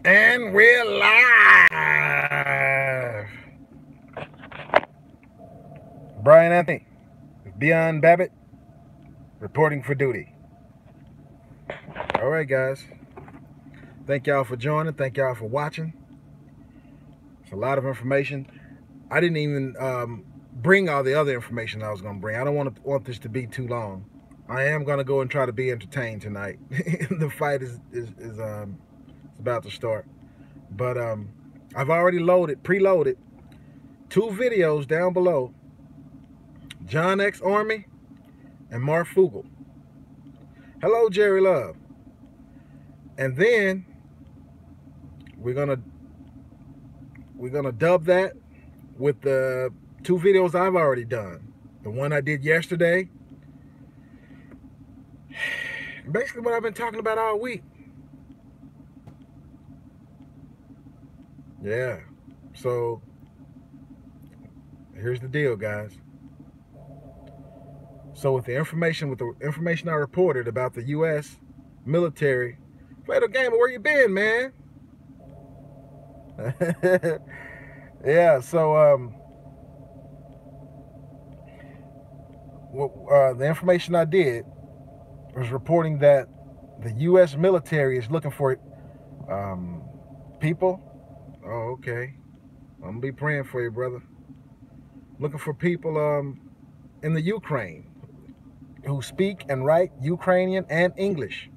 And we're live. Brian Anthony, Beyond Babbitt, reporting for duty. All right, guys. Thank y'all for joining. Thank y'all for watching. It's a lot of information. I didn't even bring all the other information I was going to bring. I don't want this to be too long. I am going to go and try to be entertained tonight. The fight is about to start. But I've already preloaded 2 videos down below. John X Army and Mark Fugel. Hello, Jerry Love. And then we're gonna dub that with the 2 videos I've already done. The one I did yesterday. Basically what I've been talking about all week. Yeah. So here's the deal, guys. So with the information I reported about the U.S. military, play the game. Where you been, man? Yeah. So the information I did was reporting that the U.S. military is looking for people. Oh, okay. I'm gonna be praying for you, brother. Looking for people in the Ukraine who speak and write Ukrainian and English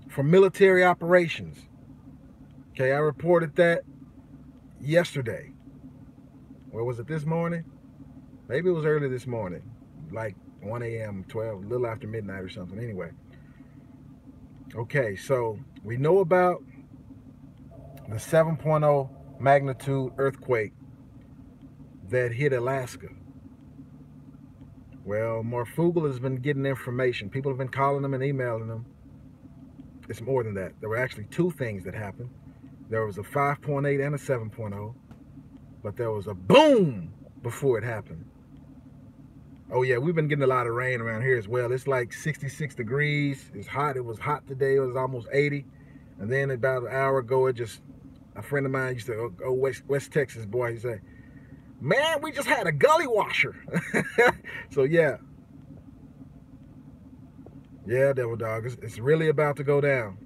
for military operations. Okay, I reported that yesterday. Where was it, this morning? Maybe it was early this morning, like 1 a.m., 12, a little after midnight or something. Anyway. Okay, so we know about the 7.0 magnitude earthquake that hit Alaska. Well, Mark Fugel has been getting information. People have been calling him and emailing him. It's more than that. There were actually 2 things that happened. There was a 5.8 and a 7.0, but there was a boom before it happened. Oh yeah, we've been getting a lot of rain around here as well. It's like 66 degrees. It's hot. It was hot today. It was almost 80. And then about an hour ago, a friend of mine used to go West Texas boy. He said, man, we just had a gully washer. So yeah, devil dog, it's really about to go down.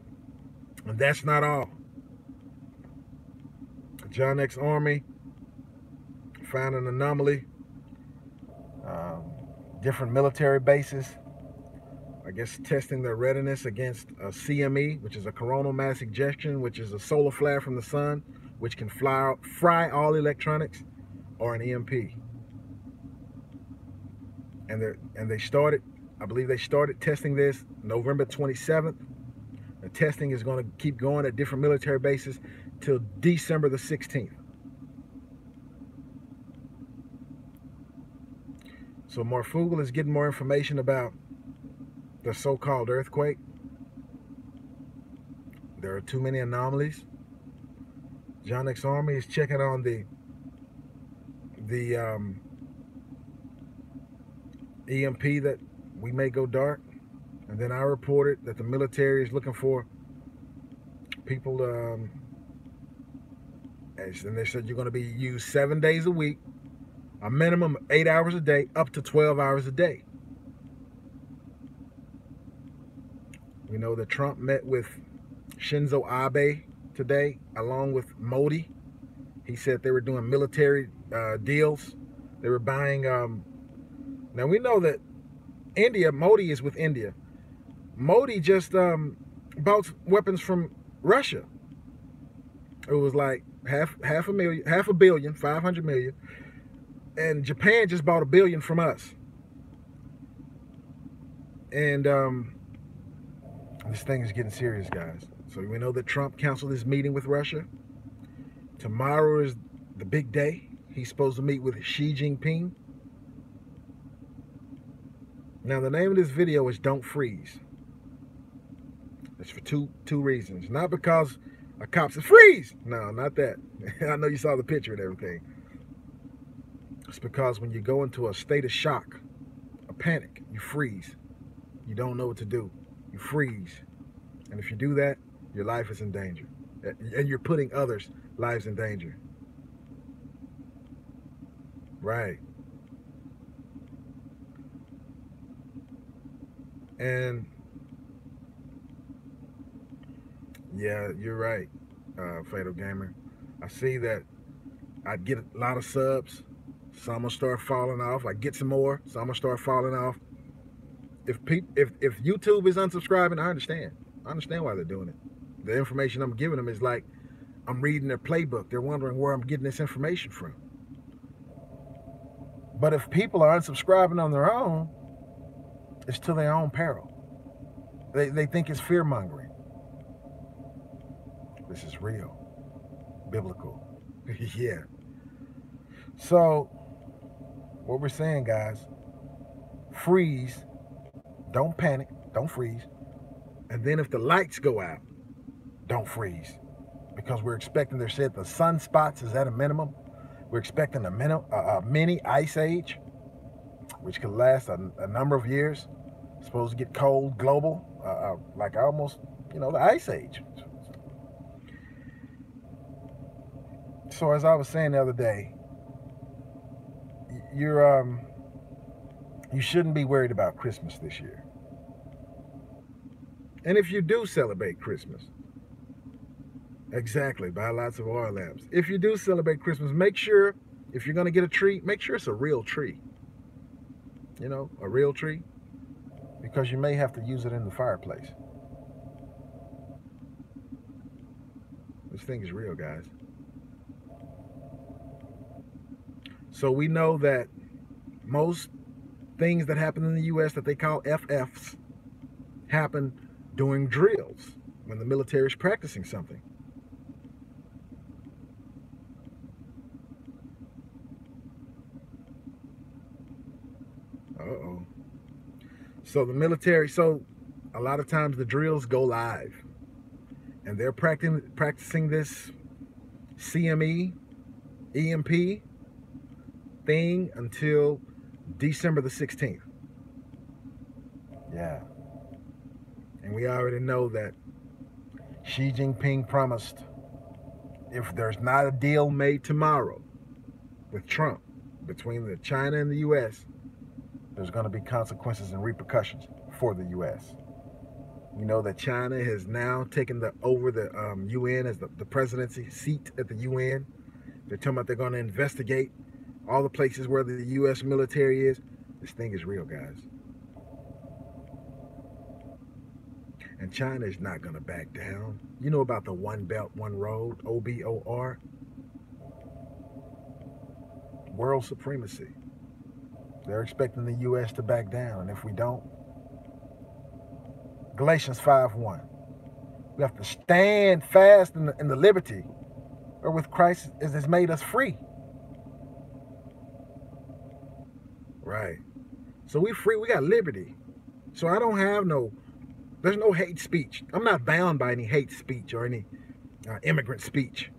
And that's not all. John X Army found an anomaly. Different military bases, I guess, testing their readiness against a CME, which is a coronal mass ejection, which is a solar flare from the sun, which can fry all electronics, or an EMP. And they started, I believe they started testing this November 27th. The testing is going to keep going at different military bases till December the 16th. So Mark Fugel is getting more information about the so-called earthquake. There are too many anomalies. John X Army is checking on the EMP that we may go dark. And then I reported that the military is looking for people, and they said you're going to be used 7 days a week, a minimum of 8 hours a day, up to 12 hours a day. We know that Trump met with Shinzo Abe today, along with Modi. He said they were doing military deals. They were buying. Now we know that Modi is with India. Modi just bought weapons from Russia. It was like half a billion, 500 million. And Japan just bought $1 billion from us. And this thing is getting serious, guys. So we know that Trump canceled his meeting with Russia. Tomorrow is the big day. He's supposed to meet with Xi Jinping. Now, the name of this video is Don't Freeze. It's for two reasons. Not because a cop says, freeze! No, not that. I know you saw the picture and everything. It's because when you go into a state of shock, a panic, you freeze. You don't know what to do. You freeze. And if you do that, your life is in danger. and you're putting others' lives in danger. Right. And yeah, you're right, Fatal Gamer. I see that I get a lot of subs. Some will start falling off. I get some more. Some will start falling off. If YouTube is unsubscribing, I understand. I understand why they're doing it. The information I'm giving them is like I'm reading their playbook. They're wondering where I'm getting this information from. But if people are unsubscribing on their own, it's to their own peril. They think it's fear mongering. This is real, biblical. Yeah. So, what we're saying, guys, freeze. Don't panic. Don't freeze. And then if the lights go out, don't freeze. Because we're expecting, they said the sunspots is at a minimum. We're expecting a mini ice age, which could last a number of years. It's supposed to get cold, global, like almost, the ice age. So as I was saying the other day, you shouldn't be worried about Christmas this year. And if you do celebrate Christmas, exactly, buy lots of oil lamps. If you do celebrate Christmas, make sure, if you're going to get a tree, make sure it's a real tree. A real tree, because you may have to use it in the fireplace. This thing is real, guys. So we know that most things that happen in the U.S. that they call FFs happen during drills when the military is practicing something. Uh-oh. So the military, a lot of times the drills go live and they're practicing this CME, EMP thing until December the 16th. Yeah. And we already know that Xi Jinping promised if there's not a deal made tomorrow with Trump between China and the U.S., there's going to be consequences and repercussions for the U.S. We know that China has now taken over the UN as the presidency seat at the UN. They're talking about they're going to investigate all the places where the U.S. military is. This thing is real, guys. And China is not going to back down. You know about the One Belt, One Road, OBOR? World supremacy. They're expecting the U.S. to back down. And if we don't, Galatians 5:1. We have to stand fast in the liberty wherewith Christ has made us free. Right. So we free. We got liberty. So I don't have there's no hate speech. I'm not bound by any hate speech or any immigrant speech.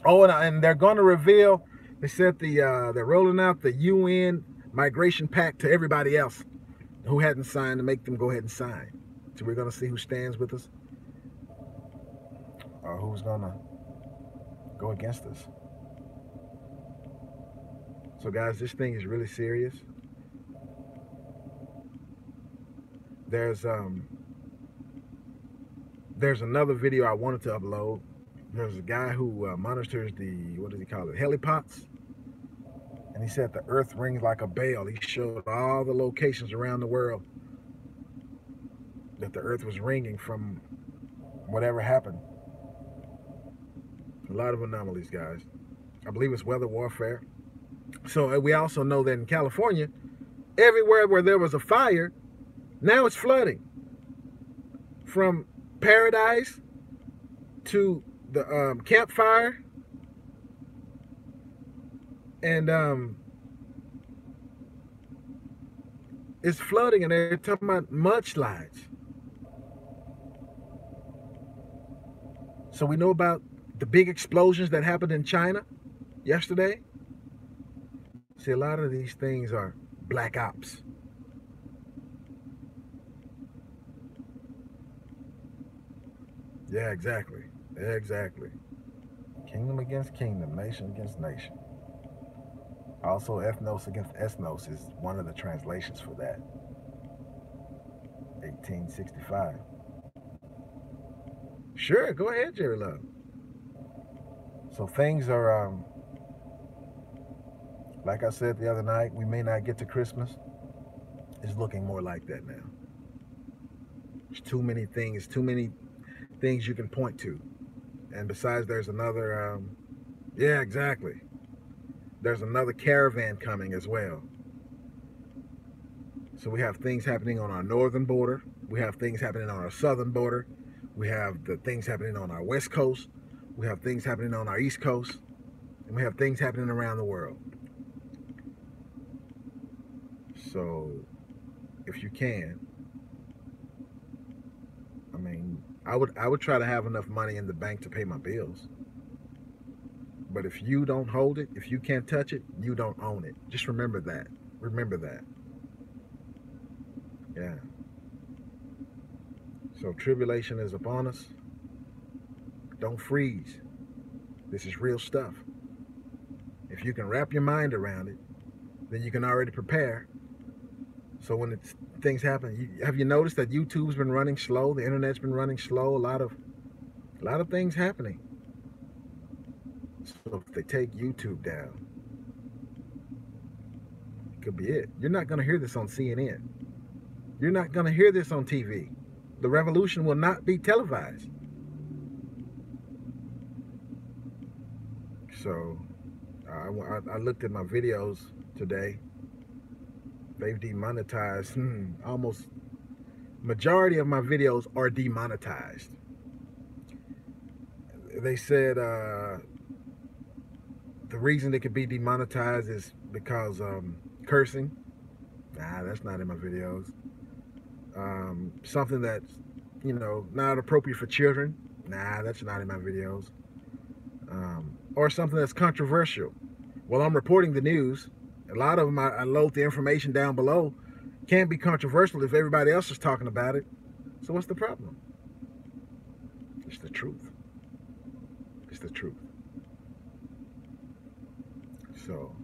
Oh, and they're going to reveal, they said they're rolling out the UN migration pact to everybody else who hadn't signed, to make them go ahead and sign. So we're going to see who stands with us or who's going to go against us. So guys, this thing is really serious. There's another video I wanted to upload. There's a guy who monitors what does he call it, helipods. And he said the earth rings like a bell. He showed all the locations around the world that the earth was ringing from whatever happened. A lot of anomalies, guys. I believe it's weather warfare. So we also know that in California, everywhere where there was a fire, now it's flooding. From Paradise to the campfire, and it's flooding, and they're talking about mudslides. So we know about the big explosions that happened in China yesterday. See, a lot of these things are black ops. Yeah, exactly. Exactly. Kingdom against kingdom, nation against nation. Also, ethnos against ethnos is one of the translations for that. 1865. Sure, go ahead, Jerry Love. So things are, like I said the other night, we may not get to Christmas. It's looking more like that now. There's too many things you can point to. And besides, there's another, yeah, exactly. There's another caravan coming as well. So we have things happening on our northern border. We have things happening on our southern border. We have the things happening on our west coast. We have things happening on our east coast. And we have things happening around the world. So if you can, I mean, I would try to have enough money in the bank to pay my bills. But if you don't hold it, if you can't touch it, you don't own it. Just remember that. Remember that. Yeah. So tribulation is upon us. Don't freeze. This is real stuff. If you can wrap your mind around it, then you can already prepare. So when things happen, have you noticed that YouTube's been running slow? The internet's been running slow. A lot of things happening. So if they take YouTube down, it could be it. You're not going to hear this on CNN. You're not going to hear this on TV. The revolution will not be televised. So I looked at my videos today. They've demonetized almost majority of my videos are demonetized. They said the reason they could be demonetized is because cursing. Nah, that's not in my videos. Something that's, not appropriate for children. Nah, that's not in my videos. Or something that's controversial. Well, I'm reporting the news. A lot of them, I load the information down below. Can't be controversial if everybody else is talking about it. So what's the problem? It's the truth. It's the truth. So,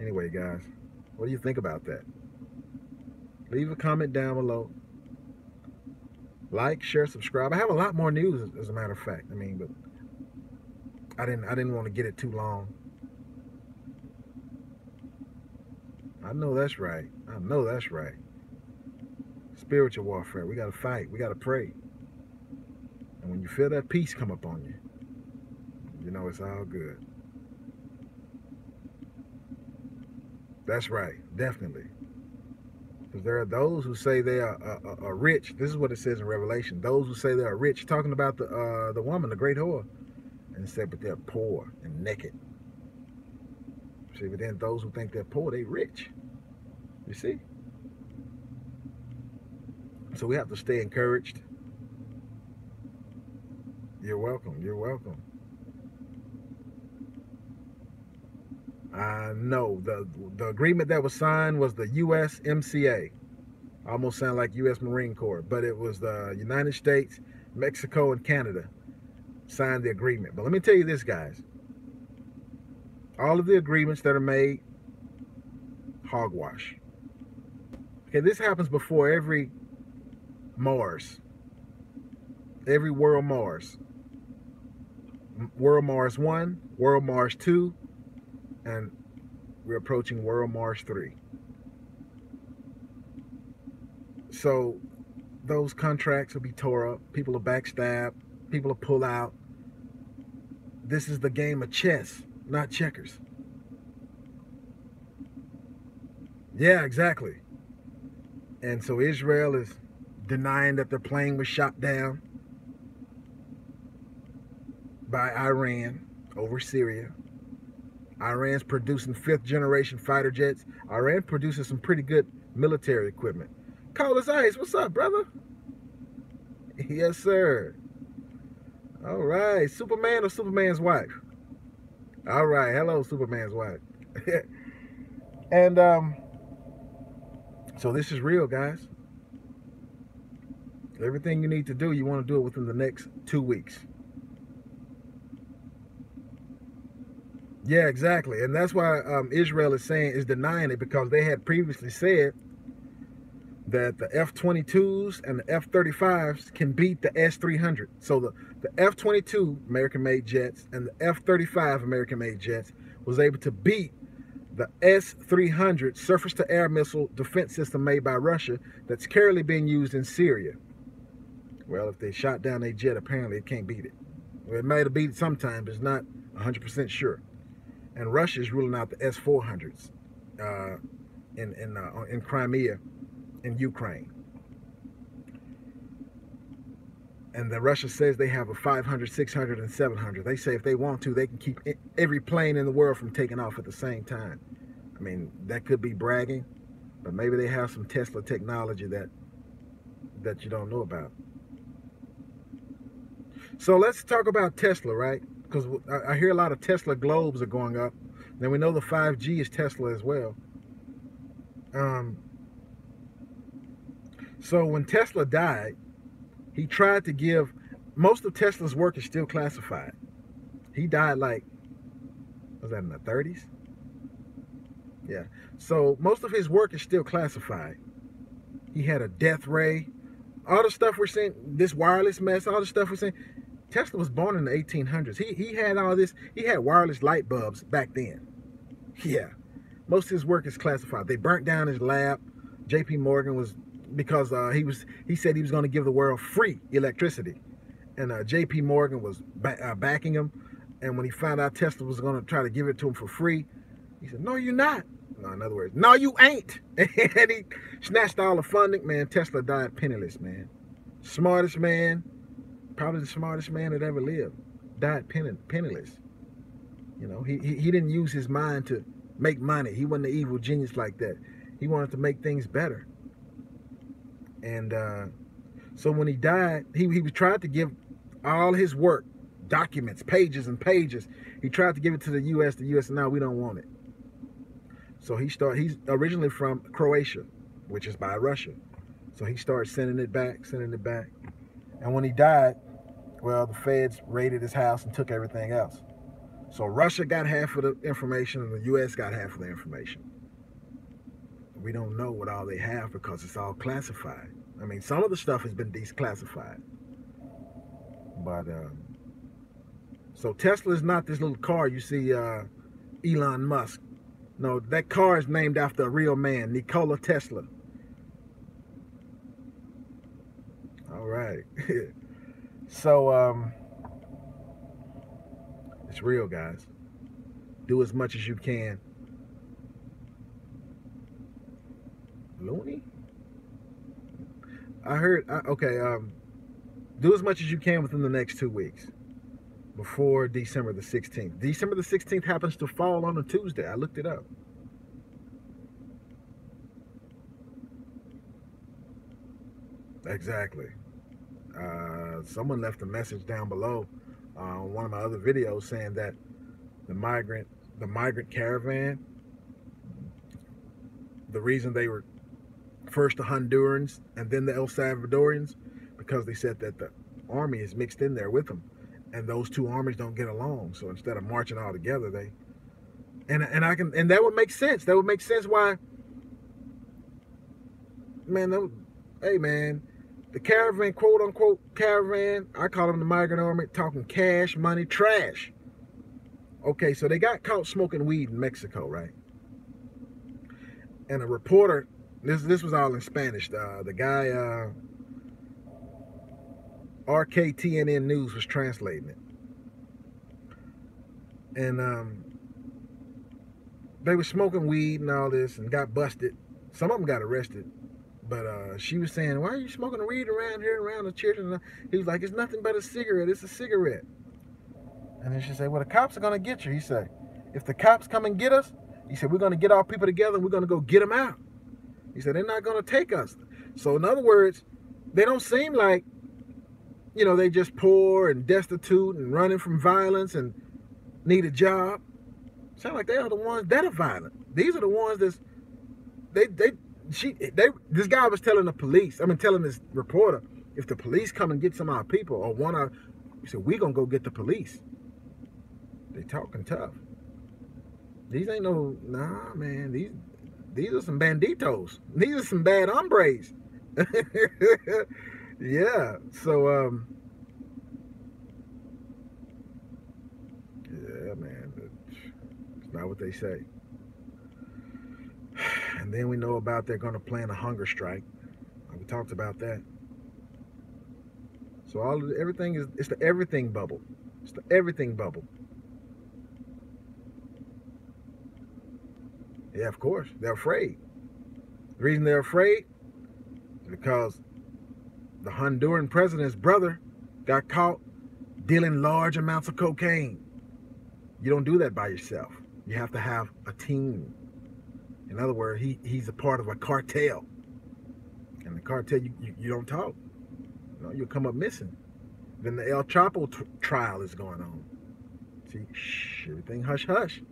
anyway, guys, what do you think about that? Leave a comment down below. Like, share, subscribe. I have a lot more news, as a matter of fact. But I didn't want to get it too long. I know that's right. I know that's right. Spiritual warfare. We got to fight. We got to pray. And when you feel that peace come up on you, you know it's all good. That's right. Definitely. Because there are those who say they are rich. This is what it says in Revelation. Those who say they are rich, talking about the woman, the great whore. And it said, but they're poor and naked. See, but then those who think they're poor, they rich. You see? So we have to stay encouraged. You're welcome. You're welcome. No, the agreement that was signed was the USMCA. Almost sound like U.S. Marine Corps, but it was the United States, Mexico, and Canada signed the agreement. But let me tell you this, guys. All of the agreements that are made, hogwash. Okay, this happens before every Mars. Every World Mars. World Mars 1, World Mars 2, and we're approaching World Mars 3. So those contracts will be tore up. People will backstab. People will pull out. This is the game of chess, not checkers. Yeah, exactly. And so Israel is denying that their plane was shot down by Iran over Syria. Iran's producing 5th generation fighter jets. Iran produces some pretty good military equipment. Cold as ice. What's up, brother? Yes, sir. All right. Superman or Superman's wife? All right. Hello, Superman's wife. And so this is real, guys. Everything you need to do, you want to do it within the next 2 weeks. Yeah, exactly. And that's why Israel is denying it, because they had previously said that the F-22s and the F-35s can beat the S-300. So the F-22 American-made jets and the F-35 American-made jets was able to beat the S-300 surface-to-air missile defense system made by Russia that's currently being used in Syria. Well, if they shot down a jet, apparently it can't beat it. Well, it might have beat it sometime, but it's not 100% sure. And Russia is ruling out the S-400s in Crimea, in Ukraine. And the Russia says they have a 500, 600, and 700. They say if they want to, they can keep every plane in the world from taking off at the same time. I mean, that could be bragging, but maybe they have some Tesla technology that you don't know about. So let's talk about Tesla, right? Because I hear a lot of Tesla globes are going up. Then we know the 5G is Tesla as well. So when Tesla died, he tried to give, most of Tesla's work is still classified. He died like, was that in the 30s? Yeah. So most of his work is still classified. He had a death ray. All the stuff we're seeing, this wireless mess, all the stuff we're seeing. Tesla was born in the 1800s. He had all this. He had wireless light bulbs back then. Yeah. Most of his work is classified. They burnt down his lab. J.P. Morgan was, because he said he was going to give the world free electricity. And J.P. Morgan was backing him. And when he found out Tesla was going to try to give it to him for free, he said, "No, you're not." No, in other words, "No, you ain't." And he snatched all the funding. Man, Tesla died penniless, man. Smartest man, probably the smartest man that ever lived, died penniless. You know, he didn't use his mind to make money. He wasn't an evil genius like that. He wanted to make things better. And so when he died, he tried to give all his work, documents, pages and pages. He tried to give it to the U.S. The U.S. said, "No, we don't want it." So he's originally from Croatia, which is by Russia. So he started sending it back. And when he died, well, the feds raided his house and took everything else. So Russia got half of the information and the U.S. got half of the information. We don't know what all they have because it's all classified. I mean, some of the stuff has been declassified. But, so Tesla is not this little car you see Elon Musk. No, that car is named after a real man, Nikola Tesla. All right. So, it's real, guys. Do as much as you can. Looney? I heard, okay, do as much as you can within the next 2 weeks. Before December the 16th. December the 16th happens to fall on a Tuesday. I looked it up. Exactly. Someone left a message down below on one of my other videos saying that the migrant caravan, the reason they were first the Hondurans and then the El Salvadorians, because they said that the army is mixed in there with them. And those two armies don't get along. So instead of marching all together, they and that would make sense. That would make sense why, man, hey man, the caravan, quote unquote caravan, I call them the migrant army, talking cash, money, trash. Okay, so they got caught smoking weed in Mexico, right? And a reporter, this was all in Spanish. The guy RKTNN News was translating it. And they were smoking weed and all this and got busted. Some of them got arrested. But she was saying, "Why are you smoking weed around here, around the church?" And he was like, "It's nothing but a cigarette. It's a cigarette." And then she said, "Well, the cops are going to get you." He said, "If the cops come and get us," he said, "we're going to get our people together and we're going to go get them out." He said, "They're not going to take us." So in other words, they don't seem like, you know, they just poor and destitute and running from violence and need a job. Sound like they are the ones that are violent. These are the ones that's, this guy was telling the police, telling this reporter If the police come and get some of our people, or we said, we gonna go get the police. They talking tough. These ain't no, nah, man. These are some banditos. These are some bad hombres. Yeah. So yeah, man. It's not what they say. And then we know about they're gonna plan a hunger strike. We talked about that. So everything it's the everything bubble. It's the everything bubble. Yeah, of course. They're afraid. The reason they're afraid is because the Honduran president's brother got caught dealing large amounts of cocaine. You don't do that by yourself. You have to have a team. In other words, he's a part of a cartel. And the cartel, you don't talk. You'll come up missing. Then the El Chapo trial is going on. See, shh, everything hush hush.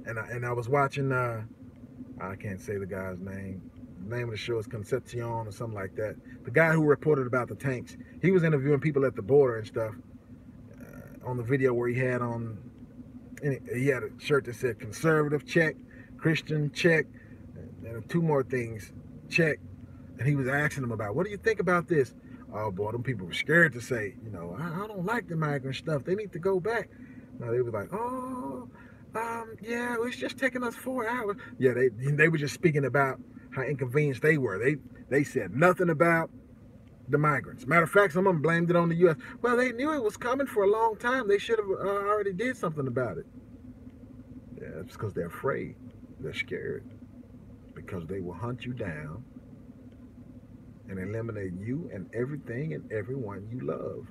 And I was watching, I can't say the guy's name. The name of the show is Concepcion or something like that. The guy who reported about the tanks. He was interviewing people at the border and stuff. On the video where he had a shirt that said conservative, check, Christian, check, and two more things, check. And he was asking them about, what do you think about this? Oh boy, them people were scared to say, I don't like the migrant stuff. They need to go back. No, they were like, yeah, it's just taking us 4 hours. Yeah, they were just speaking about how inconvenienced they were. They said nothing about the migrants. Matter of fact, some of them blamed it on the U.S. Well, they knew it was coming for a long time. They should have already did something about it. Yeah, it's because they're afraid. They're scared. Because they will hunt you down and eliminate you and everything and everyone you love.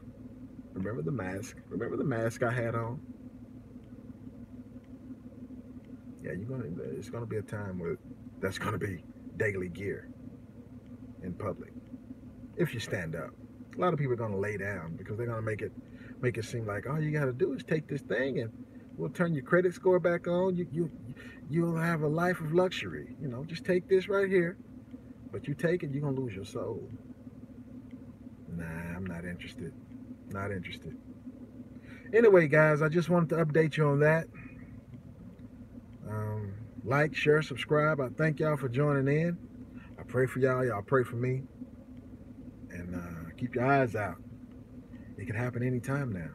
Remember the mask? Remember the mask I had on? Yeah, it's gonna be a time where that's gonna be daily gear in public. If you stand up. A lot of people are gonna lay down because they're gonna make it seem like all you gotta do is take this thing and we'll turn your credit score back on. You'll have a life of luxury. Just take this right here. But you take it, you're gonna lose your soul. Nah, I'm not interested. Not interested. Anyway, guys, I just wanted to update you on that. Like, share, subscribe. I thank y'all for joining in. I pray for y'all. Y'all pray for me. And keep your eyes out. It can happen anytime now.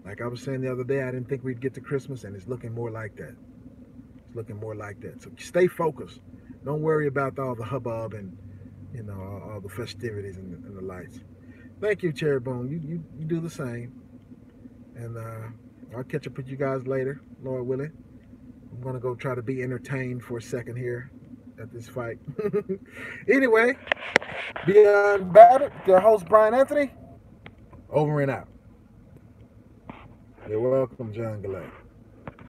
Like I was saying the other day, I didn't think we'd get to Christmas, and it's looking more like that. It's looking more like that. So stay focused. Don't worry about all the hubbub and all the festivities and the lights. Thank you, Cherry Bone. You do the same. And I'll catch up with you guys later, Lord willing. I'm gonna go try to be entertained for a second here at this fight. Anyway, Beyond Babbitt, your host Brian Anthony. Over and out. You're welcome, John Gillette.